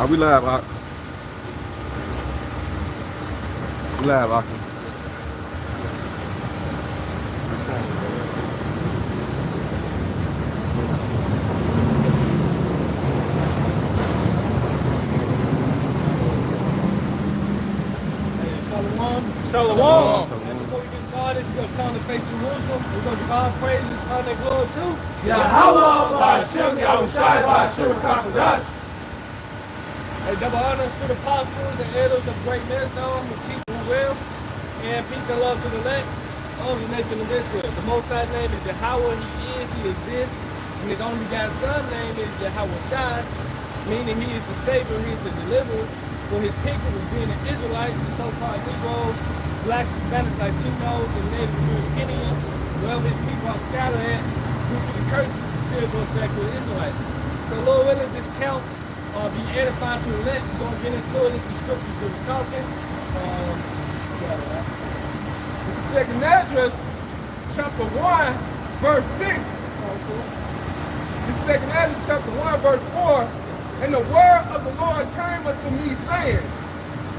Are we live, Ak? We live, Ak. Shalom. And before we get started, we're going to turn to face Jerusalem. We're going to give all praises, honor, and glory to Yahweh, Ba'ashem, Yahushai, Ba'ashem, Kakadash. Hey, double honors to the apostles and elders of great millstone who teach who will, and peace and love to the elect of the nation of Israel. The Most High name is Yahweh. He is, he exists, and his only begotten Son name is Yahushai, meaning he is the Savior, he is the deliverer for his people, being the Israelites, the so-called Negroes, blacks and Spanish Latinos, and Native American Indians, wherever his people are scattered at, due to the curses, still goes back to the Israelites. So Lord willing, this count be edifying to the elect. We're going to get into it, the scriptures that we're talking. This is second address, chapter 1, verse 6. This is second address, chapter 1, verse 4. And the word of the Lord came unto me, saying,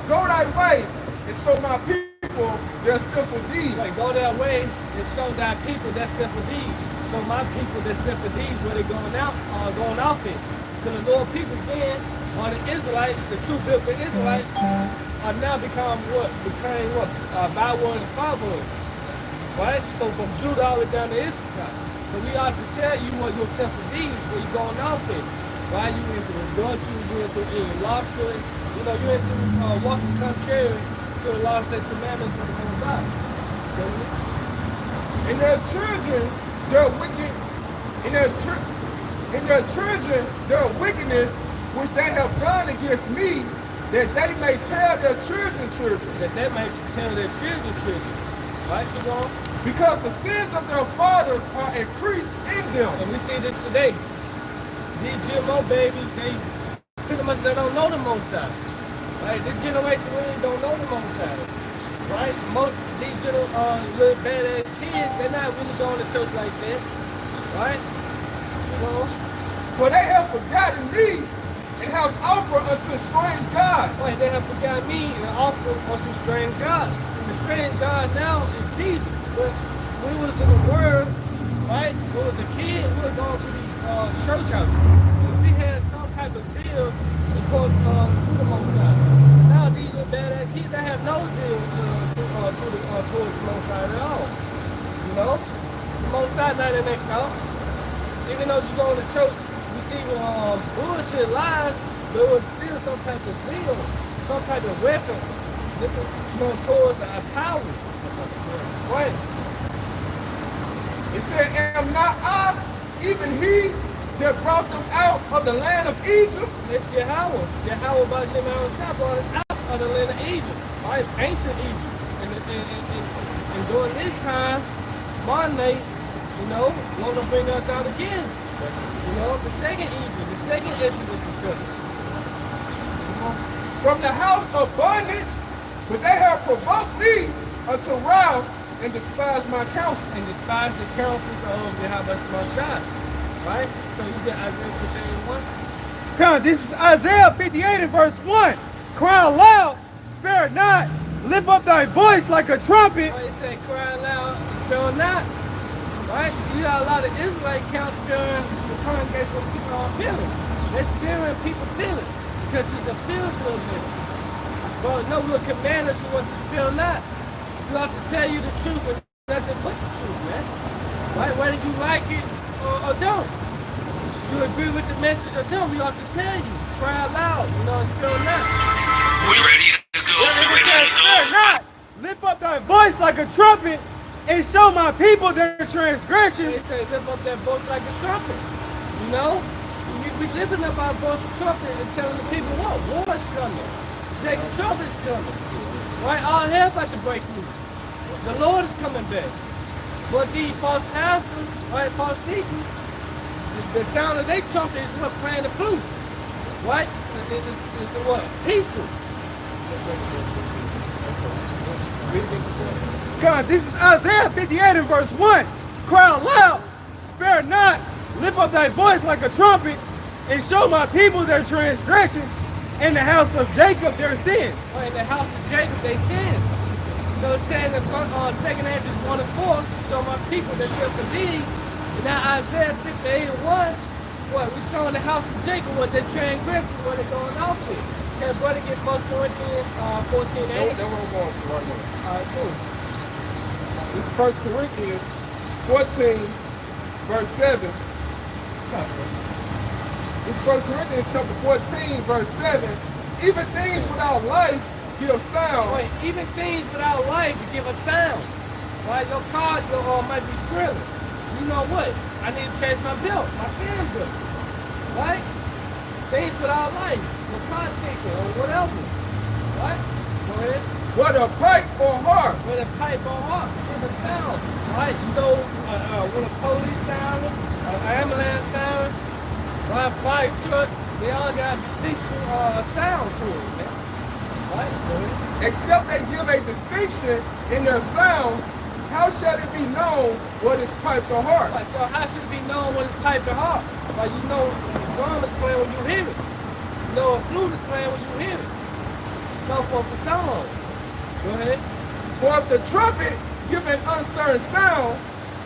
Go thy way, and show my people their sinful deeds. Like, go that way and show thy people their sinful deeds. Show my people their sinful deeds where they're going out, going off it. Because the Lord people again are the Israelites, the true biblical Israelites, are now became what? Byword and fireword. Right? So from Judah all the way down to Issachar. So we ought to tell you what your sinful deeds, where you're going off it. Why you into adultery, you into eating lobster, you know, you into walking contrary to the law, statutes, commandments of the Most High. And their children, their wicked, and their children, their wickedness, which they have done against me, that they may tell their children. That they may tell their children. Right, you know? Because the sins of their fathers are increased in them. And we see this today. These GMO babies, they pretty much they don't know the Most High. Right? This generation really don't know the Most High. Right? Most these little badass kids, they're not really going to church like that. Right? You know? For they have forgotten me and have offered unto strange gods. Right, they have forgotten me and offered unto strange gods. And the strange God now is Jesus. But when we was in the world, right? When we was a kid, we were going to these church houses. If we had some type of zeal to the Most High. Now these little badass kids, they have no zeal towards the Most High at all. You know? The Most High not in their thoughts. Even though you go to church, you see bullshit lies, there was still some type of zeal, some type of reference, towards our power. Right? It said, Am not I, even he that brought them out of the land of Egypt? It's Yahweh. Yahweh Ba'ashem Yahushai brought us out of the land of Egypt. Right? Ancient Egypt. And during this time, modern day, you know, want to bring us out again. You know, the second Egypt, the second Exodus is coming. From the house of bondage, but they have provoked me unto wrath and despised my counsel. And despised the counsels of Yahweh Shai. Right? So you get Isaiah 58:1. Come, this is Isaiah 58 and verse 1. Cry aloud, spare not, lift up thy voice like a trumpet. Right, it said cry aloud, spare not. Right? You got a lot of Israelite counts sparing the congregation of people on feelings. They're sparing people feelings because it's a feel-good message. But no, we're commanded to what to spare not. We have to tell you the truth and nothing but the truth, man. Right? Whether you like it or don't. You agree with the message or don't, we ought to tell you. Cry out loud, you know, and spare not. We ready to go. We ready to Spare not, lift up thy voice like a trumpet and show my people their transgression. They say lift up that voice like a trumpet. You know? We lifting up our voice with trumpet and telling the people what? War is coming. Jacob trumpet's coming. Right? All hell about to break loose. The Lord is coming back. But these false pastors, right, false teachers, the sound of their trumpet is what playing the flute. Right? It's the what? Peaceful. God, this is Isaiah 58 and verse 1. Cry aloud, spare not, lift up thy voice like a trumpet, and show my people their transgression, in the house of Jacob their sins. Or in the house of Jacob they sinned. So it's saying in 2 Andrews 1 and 4, so my people that shall believe. And now Isaiah 58 and 1, what? We showing the house of Jacob what they transgressing, what they're going off with. Can brother get 1 Corinthians 14:8? That's what we're going to right now. Alright, cool. This is 1 Corinthians 14, verse 7. This is 1 Corinthians chapter 14, verse 7. Even things without life give sound. Wait, even things without life give a sound. Right? Your car might be squirreling. You know what? I need to change my belt, my fan belt. Right? Things without life. Your car ticket or whatever. Right? Go ahead. Whether pipe or harp. With a pipe or harp, give a sound. Right? You know, when a police sound, an ambulance sound, right? A fire truck, they all got a distinction sound to it, man. Right? Go ahead. Except they give a distinction in their sounds, how shall it be known what is pipe or harp? Right, so how should it be known what is pipe or harp? Like you know the drum is playing when you hear it. You know a flute is playing when you hear it. So forth and so on. Go ahead. For if the trumpet give an uncertain sound,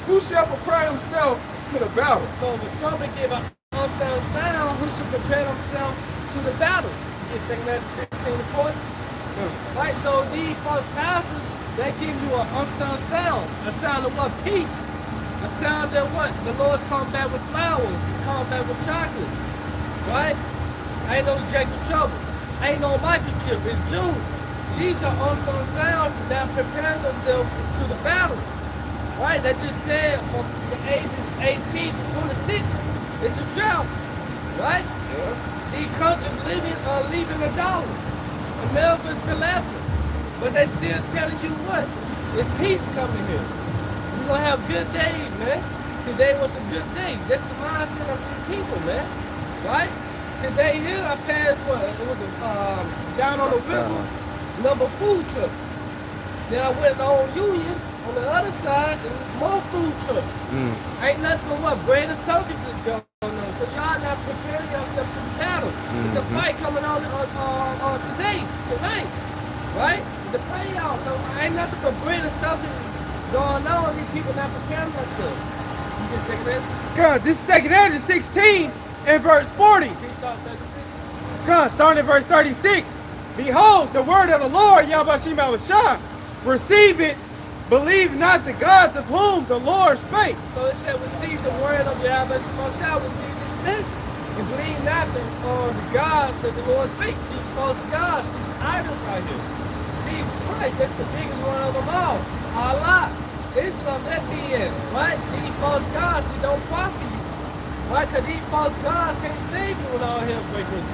who shall prepare himself to the battle? So if the trumpet give an uncertain sound, who should prepare himself to the battle? You get 2 Corinthians 16 and 40. Right, so these false pastors, they give you an uncertain sound. A sound of what? Peace. A sound that what? The Lord's come back with flowers. He come back with chocolate. Right? Ain't no Jacob trouble. Ain't no microchip. It's June. These are uncertain sounds that prepare themselves to the battle. Right? That just said from the ages 18 to 26, it's a drought. Right? Yeah. These countries leaving a dollar. America's collapsing. But they still telling you what? There's peace coming here. We're gonna have good days, man. Today was a good day. That's the mindset of the people, man. Right? Today here I passed what? It was down on the river, number food trucks. Then I went on Union on the other side and more food trucks. Ain't nothing but what? Bread and circuses going on. So y'all not preparing yourself to the battle. It's a fight coming on tonight, right? The playoffs. So ain't nothing but bread and circuses going on. These people not preparing themselves. You can say this? God, this is 2 Andrews 16 and verse 40. Can you start 36? God, starting at verse 36. Behold, the word of the Lord, Yahweh receive it, believe not the gods of whom the Lord spake. So it said, receive the word of Yahweh, receive this message. And believe not the gods that the Lord spake. These false gods, these idols out here. Jesus Christ, that's the biggest one of them all. Allah, Islam, that BS, right? These false gods, they don't profit you. Right? Because these false gods can't save you when all hell breaks loose.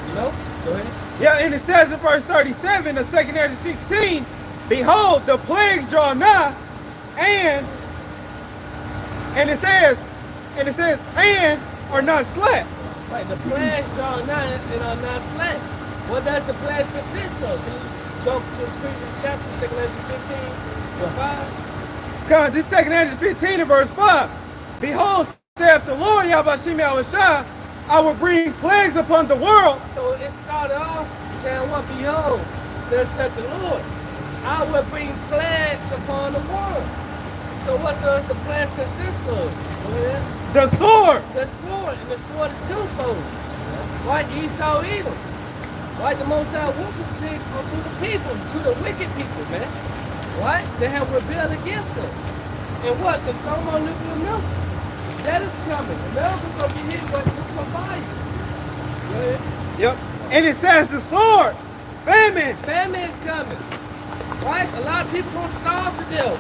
You know? Go ahead. Yeah, and it says in verse 37 of 2 Andrews 16, behold, the plagues draw nigh, and it says, and are not slack. Right, the plagues draw nigh and are not slack. What does the plagues consist of? Can you jump to the previous chapter, 2 Andrews 15, verse 5? God, this 2 Andrews 15 and verse 5. Behold, saith the Lord Yahweh, I will bring plagues upon the world. So it started off saying, what? Behold, thus saith the Lord, I will bring plagues upon the world. So what does the plagues consist of? The sword. The sword, and the sword is twofold. Right? Esau, Edom. Right? The Most High will speak to the people, to the wicked people, man. Right? They have rebelled against him. And what? The thermonuclear Memphis. That is coming. America's going to be hit with nuclear fire. Go ahead. Yep. And it says the sword. Famine. Famine is coming. Right? A lot of people going to starve to death.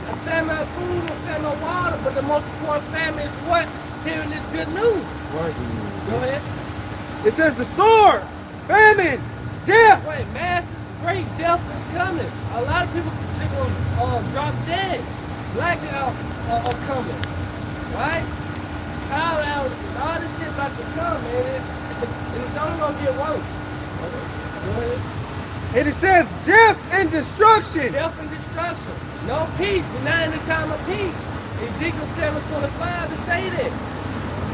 A famine of food, a famine of water, but the most important famine is what? Hearing this good news. Right. Go ahead. It says the sword, famine, death. Wait, massive, great death is coming. A lot of people think will drop dead. Blackouts are coming. Right? Power outages, all this shit about to come, man. It's only going to get worse. Go ahead. And it says death and destruction. Death and destruction. No peace. We're not in the time of peace. Ezekiel 7:25 to say that.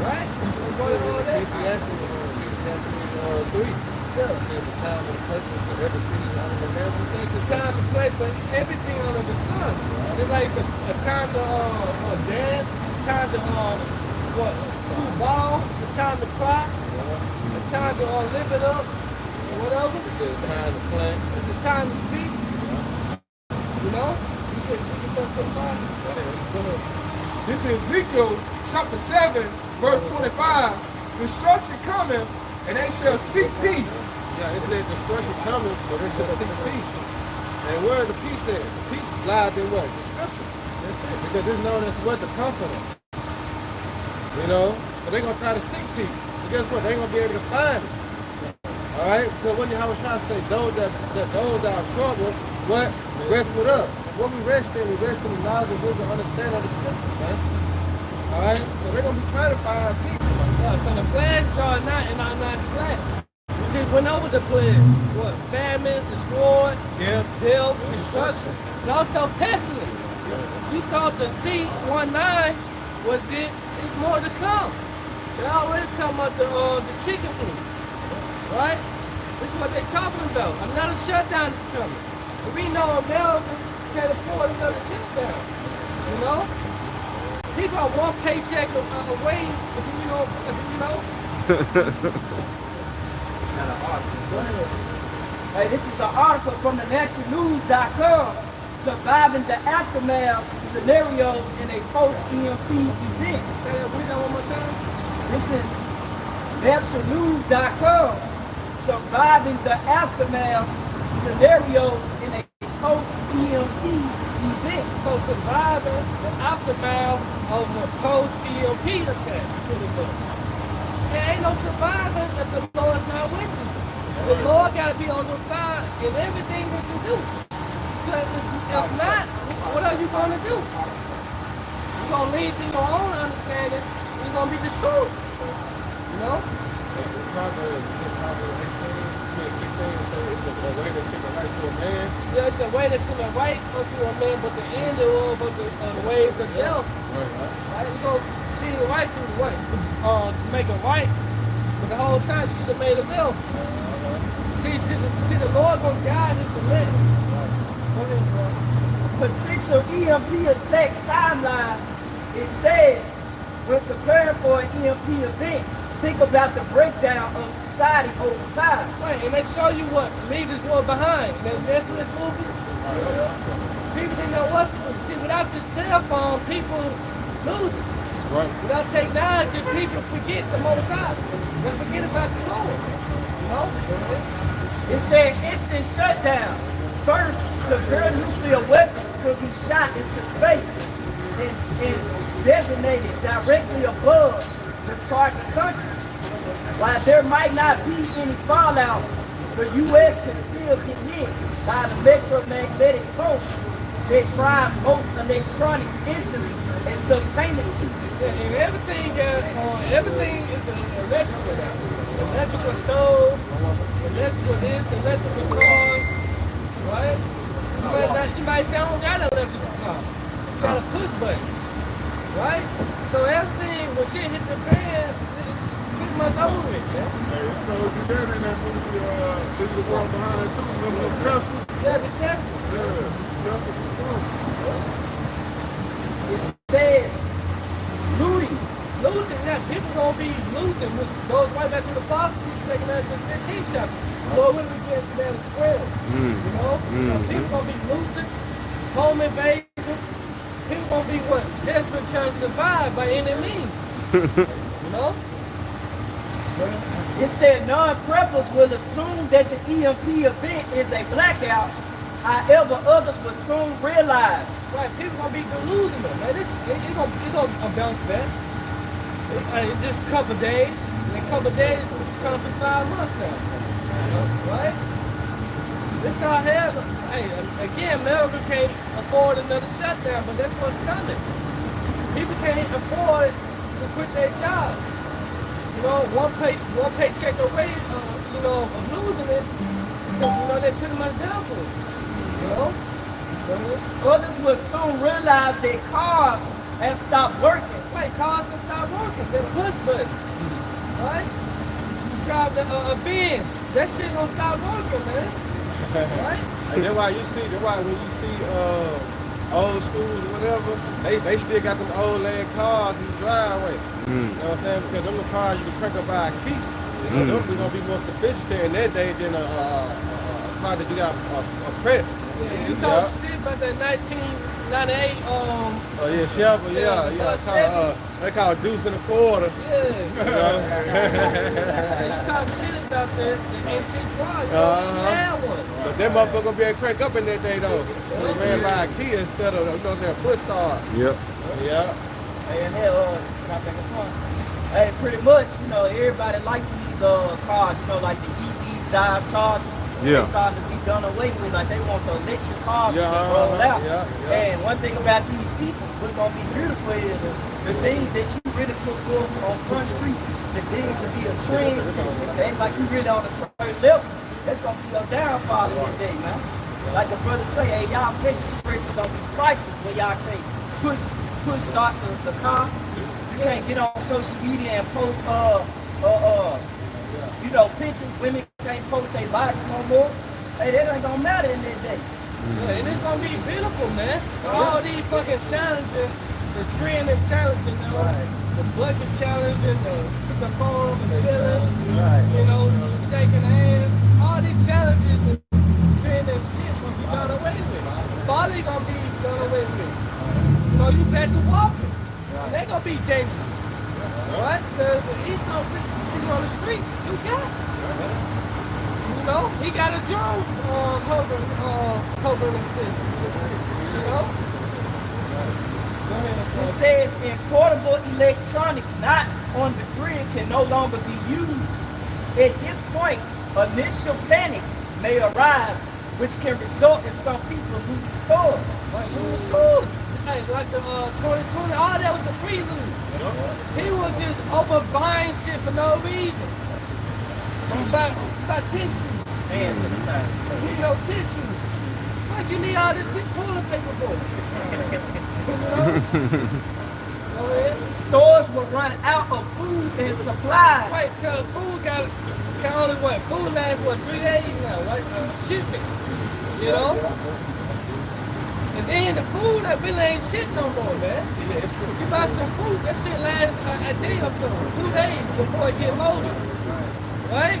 Right? Go ahead, Ecclesiastes 3. there. There's a time and a place for every city under the heaven. There's a time and place for everything under the sun. It's like it's a time to dance, it's a time to shoot ball, it's a time to cry, a time to live it up, or whatever. It's a time to plant. It's a time to speak. You know? You can see something about it. This is Ezekiel chapter 7, verse 25. Destruction coming, and they shall seek peace. Yeah, it said destruction coming, but they shall seek peace. And where the peace is? The peace lies in what? The scriptures. That's it. Because it's known as what? The comforter. You know? But they're going to try to seek peace. But guess what? They ain't going to be able to find it. All right? Because when I was trying to say, those that are in trouble, what? Rest with us. What we rest in the knowledge and wisdom and understanding of the scriptures, man. All right? So they're going to be trying to find peace. So the plagues draw not and are not slack. We just went over the plagues. What? Famine, the sword, death, destruction, and also pestilence. You thought the C-19 was it? There's more to come. They're already talking about the chicken flu, right? This is what they're talking about. Another shutdown is coming. And we know America can't afford another shutdown. You know? People are one paycheck away, you know. Hey, this is an article from the naturalnews.com, surviving the aftermath scenarios in a post-EMP event. Say that, read that one more time. This is naturalnews.com, surviving the aftermath scenarios in a post-EMP event. So surviving the aftermath of a post-EMP attack. There ain't no surviving if the Lord's not with you. The Lord got to be on your side in everything that you do. Because if not, what are you going to do? You're going to lean to your own understanding. You're going to be destroyed. You know? Yeah, it's a way that seems right unto a man, but the end of the ways of death. Right? You go see the right through the way to make it right. But the whole time you should have made it left. See the Lord gonna guide his elect. Go ahead, bro. Potential EMP attack timeline. It says, when preparing for an EMP event, think about the breakdown of society over time. Right, and they show you what leave this world behind. That Netflix movie. People didn't know what to do. See, without this cell phone, people lose it. Right. Without technology, people forget the Most High. They forget about the Lord. You know? It said instant shutdown. First, severe nuclear weapons could be shot into space and designated directly above the target country. While there might not be any fallout, the U.S. can still get hit by the electromagnetic pulse that drives most electronics instantly and simultaneously. Yeah, and everything is electrical now. Electrical stove, electrical this, electrical cars, right? You might say, I don't got an electrical car. You got a push button, right? So everything, when shit hit the fan, it's pretty much over with, man. Hey, it shows you that in that movie, Leave the World Behind, too. Remember the Tesla? Yeah, the Tesla. Yeah, Tesla. It says looting. Losing, yeah, people gonna be losing, which goes right back to the prophecy, 2 Corinthians 15 chapter. Lord, when we get to that as well, you know? People gonna be losing, home invasions, people gonna be what? Desperate trying to survive by any means, you know? It said non-preppers will assume that the EMP event is a blackout. However, others will soon realize. Right, people gonna be delusional, man. It's gonna bounce back. It's just a couple days. In a couple days, it's gonna be time for 5 months now. Right? This all have. Hey, again, America can't afford another shutdown, but that's what's coming. People can't afford to quit their job. You know, one paycheck away, you know, of losing it. So, you know, they're pretty much down for it. You know? Others will soon realize that cars have stopped working. Right, cars have stopped working. They're push button. Right? You drive a Benz, that shit gonna stop working, man. Right? And that's why when you see old schools or whatever, they still got them old land cars in the driveway. You know what I'm saying? Because them the cars you can crank up by a key. So them are gonna be more sophisticated in that day than a car that you got a press. Yeah, you talk shit about that 1998 Oh yeah, Chevy, yeah. They call it deuce and a quarter. Yeah. You know? You talk shit about the antique car, you have one. But that motherfucker gonna be able to crank up in that day though. They ran by a key instead of, you know what I'm saying, a push start. Yep. Yeah. And hell, hey, pretty much, you know, everybody like these cars, you know, like the EVs, Dodge Chargers. Yeah. They starting to be done away with, like they want the electric cars to Yeah, roll out. yeah. And one thing about these people, what's gonna be beautiful is the things that you really put forth on Front Street, the things to be a trend, to act like you really on a certain level, that's gonna be a downfall in the day, man. Like the brother say, hey, y'all prices gonna be priceless when y'all can't push start the car. You can't get on social media and post you know, pictures. Women can't post their bodies no more. Hey, that ain't gonna matter in that day. Yeah, and it's gonna be beautiful, man. All these fucking challenges, the trend and challenges, you know, the bucket challenge and the phone, the ceiling, you know, shaking hands, all these challenges and trend and shit gonna be done away with. Body gonna be done away with. You know, you back to walking. They gonna be dangerous. Right? Because he's on 60 on the streets, you got it. You know, he got a drone covering the city. You know? It says in portable electronics not on the grid can no longer be used. At this point, initial panic may arise, which can result in some people losing stores. Like losing stores. Hey, like the 2020, all that was a prelude. He was just over buying shit for no reason. About tissue. Hands at the time. You know, tissue. Like you need all the toilet paper for it. You know? Go ahead. Stores will run out of food and supplies. Right, because food can only what? Food lasts what, 3 days now, right? Shipping. You know? And then the food that really ain't shit no more, man. You buy some food, that shit lasts a day or so, 2 days before it get molded. Right?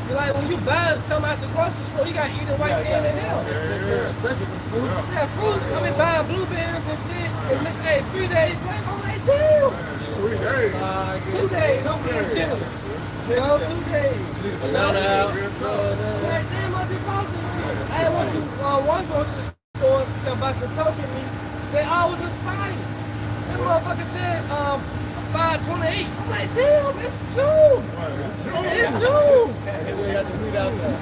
You're like when you buy something at the grocery store, you gotta eat it right then and there. Especially fruit. Yeah, fruits. I mean, buying blueberries and shit. And hey, 3 days later, I'm like, damn. 3 days. 2 days, I'm being generous. You know, 2 days. You know, like, damn, I just bought this shit. I went to one grocery store to buy some token meat. They always inspired. That motherfucker said, 528. I'm like, damn, it's June. It's June. We got to meet out there.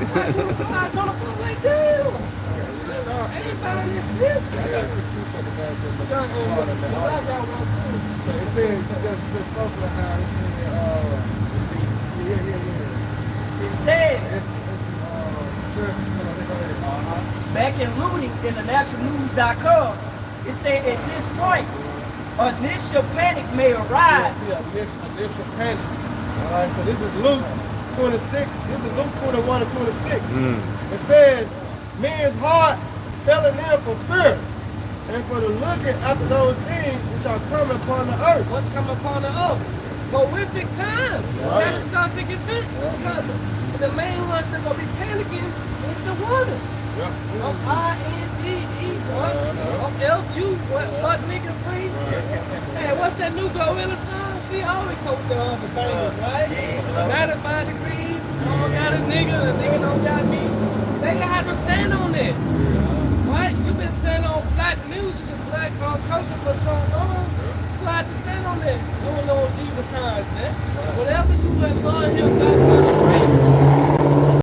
I'm like, damn. I ain't buying this shit. I got a quick piece of the bag there, but I got one too. it says just spoke to how It says, back in looting in the naturalnews.com, it said at this point, initial panic may arise. Initial panic. All right, so this is Luke 26. This is Luke 21 and 26. It says, men's heart failing in for fear, and for the looking after those things which are coming upon the earth. What's coming upon the earth? Horrific times. Catastrophic events. The main ones that gonna be panicking is the water. I-N-D-E, F-U, what nigga free? Hey, what's that new Gorilla song? She always comes to all the bangers, right? 95 degrees, don't got a nigga don't got me. They gonna have to stand on that. Right? You've been standing on black music and black culture for so long. You have to stand on that. You don't know evil times, man. Whatever you have done